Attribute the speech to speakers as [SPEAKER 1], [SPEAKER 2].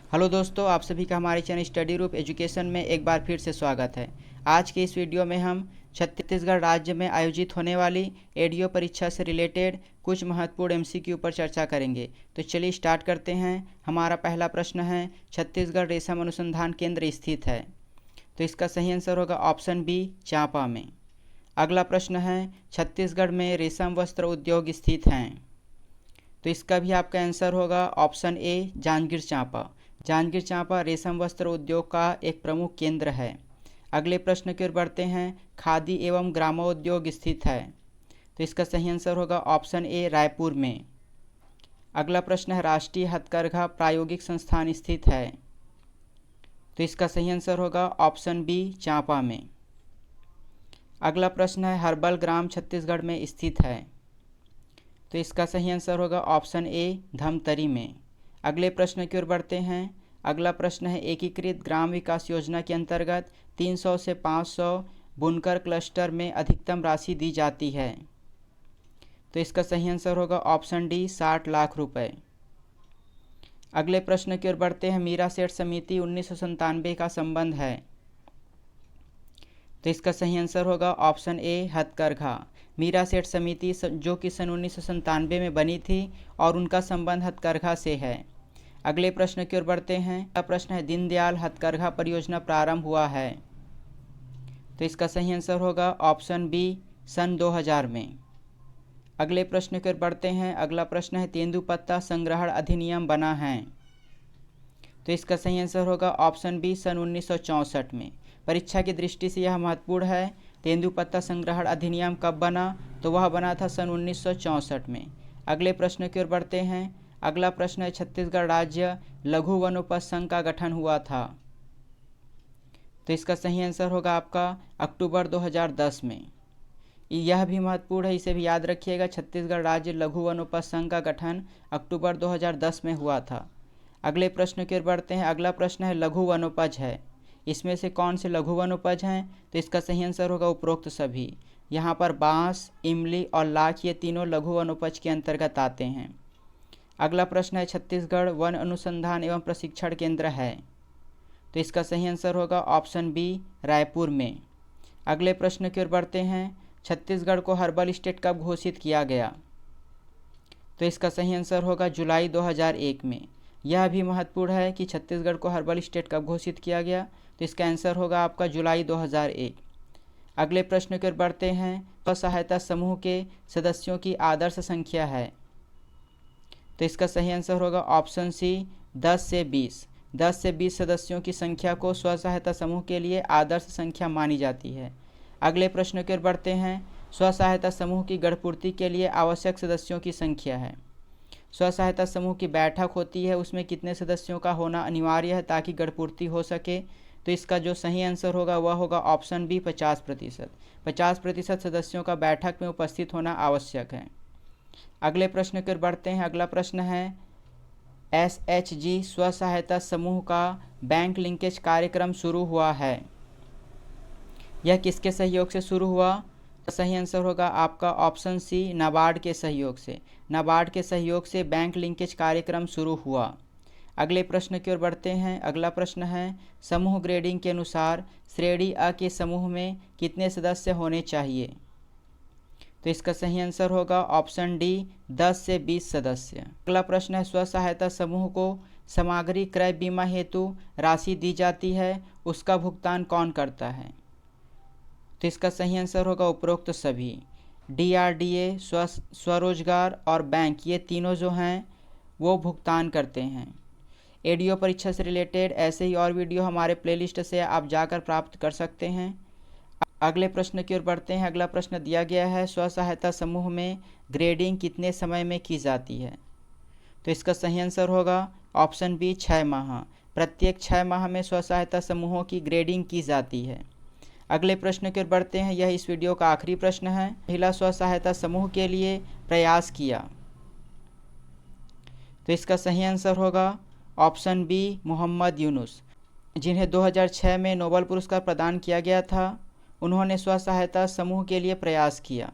[SPEAKER 1] Hello दोस्तों, आप सभी का हमारे चैनल स्टडी ग्रुप एजुकेशन में एक बार फिर से स्वागत है। आज के इस वीडियो में हम छत्तीसगढ़ राज्य में आयोजित होने वाली एडीओ परीक्षा से रिलेटेड कुछ महत्वपूर्ण एमसीक्यू पर चर्चा करेंगे। तो चलिए स्टार्ट करते हैं। हमारा पहला प्रश्न है, छत्तीसगढ़ रेशम अनुसंधान केंद्र स्थित है। तो इसका सही आंसर होगा ऑप्शन बी, चांपा में। अगला प्रश्न है, छत्तीसगढ़ में रेशम वस्त्र उद्योग स्थित हैं। तो इसका भी आपका आंसर होगा ऑप्शन ए, जांजगीर चांपा। जांजगीर चांपा रेशम वस्त्र उद्योग का एक प्रमुख केंद्र है। अगले प्रश्न की ओर बढ़ते हैं, खादी एवं ग्रामोद्योग स्थित है। तो इसका सही आंसर होगा ऑप्शन ए, रायपुर में। अगला प्रश्न है, राष्ट्रीय हथकरघा प्रायोगिक संस्थान स्थित है। तो इसका सही आंसर होगा ऑप्शन बी, चांपा में। अगला प्रश्न है, हर्बल ग्राम छत्तीसगढ़ में स्थित है। तो इसका सही आंसर होगा ऑप्शन ए, धमतरी में। अगले प्रश्न की ओर बढ़ते हैं। अगला प्रश्न है, एकीकृत ग्राम विकास योजना के अंतर्गत 300 से 500 बुनकर क्लस्टर में अधिकतम राशि दी जाती है। तो इसका सही आंसर होगा ऑप्शन डी, 60 लाख रुपए। अगले प्रश्न की ओर बढ़ते हैं, मीरा सेठ समिति 1997 का संबंध है। तो इसका सही आंसर होगा ऑप्शन ए, हथकरघा। मीरा सेठ समिति जो कि सन 1997 में बनी थी और उनका संबंध हथकरघा से है। अगले प्रश्न की ओर बढ़ते हैं। अगला प्रश्न है, दीनदयाल हथकरघा परियोजना प्रारंभ हुआ है। तो इसका सही आंसर होगा ऑप्शन बी, सन 2000 में। अगले प्रश्न की ओर बढ़ते हैं। अगला प्रश्न है, तेंदुपत्ता संग्रहण अधिनियम बना है। तो इसका सही आंसर होगा ऑप्शन बी, सन 1964 में। परीक्षा की दृष्टि से यह महत्वपूर्ण है। तेंदुपत्ता संग्रहण अधिनियम कब बना? तो वह बना था सन 1964 में। अगले प्रश्न की ओर बढ़ते हैं। अगला प्रश्न है, छत्तीसगढ़ राज्य लघु वनोपज संघ का गठन हुआ था। तो इसका सही आंसर होगा आपका अक्टूबर 2010 में। यह भी महत्वपूर्ण है, इसे भी याद रखिएगा। छत्तीसगढ़ राज्य लघु वनोपज संघ का गठन अक्टूबर 2010 में हुआ था। अगले प्रश्न की ओर बढ़ते हैं। अगला प्रश्न है, लघु वनोपज है, इसमें से कौन से लघु वनोपज हैं? तो इसका सही आंसर होगा उपरोक्त सभी। यहाँ पर बांस, इमली और लाख ये तीनों लघु वनोपज के अंतर्गत आते हैं। अगला प्रश्न है, छत्तीसगढ़ वन अनुसंधान एवं प्रशिक्षण केंद्र है। तो इसका सही आंसर होगा ऑप्शन बी, रायपुर में। अगले प्रश्न की ओर बढ़ते हैं। छत्तीसगढ़ को हर्बल स्टेट कब घोषित किया गया? तो इसका सही आंसर होगा जुलाई 2001 में। यह भी महत्वपूर्ण है कि छत्तीसगढ़ को हर्बल स्टेट कब घोषित किया गया। तो इसका आंसर होगा आपका जुलाई 2001। अगले प्रश्न की ओर बढ़ते हैं। स्व सहायता समूह के सदस्यों की आदर्श संख्या है। तो इसका सही आंसर होगा ऑप्शन सी, 10 से 20। 10 से 20 सदस्यों की संख्या को स्व सहायता समूह के लिए आदर्श संख्या मानी जाती है। अगले प्रश्न की ओर बढ़ते हैं। स्व सहायता समूह की गढ़पूर्ति के लिए आवश्यक सदस्यों की संख्या है। स्व सहायता समूह की बैठक होती है, उसमें कितने सदस्यों का होना अनिवार्य है ताकि गढ़पूर्ति हो सके? तो इसका जो सही आंसर होगा वह होगा ऑप्शन बी, 50%। 50% सदस्यों का बैठक में उपस्थित होना आवश्यक है। अगले प्रश्न की ओर बढ़ते हैं। अगला प्रश्न है, SHG स्व सहायता समूह का बैंक लिंकेज कार्यक्रम शुरू हुआ है। यह किसके सहयोग से शुरू हुआ? सही आंसर होगा आपका ऑप्शन सी, नाबार्ड के सहयोग से। नाबार्ड के सहयोग से बैंक लिंकेज कार्यक्रम शुरू हुआ। अगले प्रश्न की ओर बढ़ते हैं। अगला प्रश्न है, समूह ग्रेडिंग के अनुसार श्रेणी अ के समूह में कितने सदस्य होने चाहिए? तो इसका सही आंसर होगा ऑप्शन डी, 10 से 20 सदस्य। अगला प्रश्न है, स्व सहायता समूह को सामग्री क्रय बीमा हेतु राशि दी जाती है, उसका भुगतान कौन करता है? तो इसका सही आंसर होगा उपरोक्त सभी। DRDA, स्वरोजगार और बैंक, ये तीनों जो हैं वो भुगतान करते हैं। एडीओ परीक्षा से रिलेटेड ऐसे ही और वीडियो हमारे प्लेलिस्ट से आप जाकर प्राप्त कर सकते हैं। अगले प्रश्न की ओर बढ़ते हैं। अगला प्रश्न दिया गया है, स्व सहायता समूह में ग्रेडिंग कितने समय में की जाती है? तो इसका सही आंसर होगा ऑप्शन बी, 6 माह। प्रत्येक 6 माह में स्व सहायता समूहों की ग्रेडिंग की जाती है। अगले प्रश्न की ओर बढ़ते हैं। यह इस वीडियो का आखिरी प्रश्न है। महिला स्व सहायता समूह के लिए प्रयास किया। तो इसका सही आंसर होगा ऑप्शन बी, मोहम्मद यूनुस, जिन्हें 2006 में नोबेल पुरस्कार प्रदान किया गया था। उन्होंने स्व सहायता समूह के लिए प्रयास किया।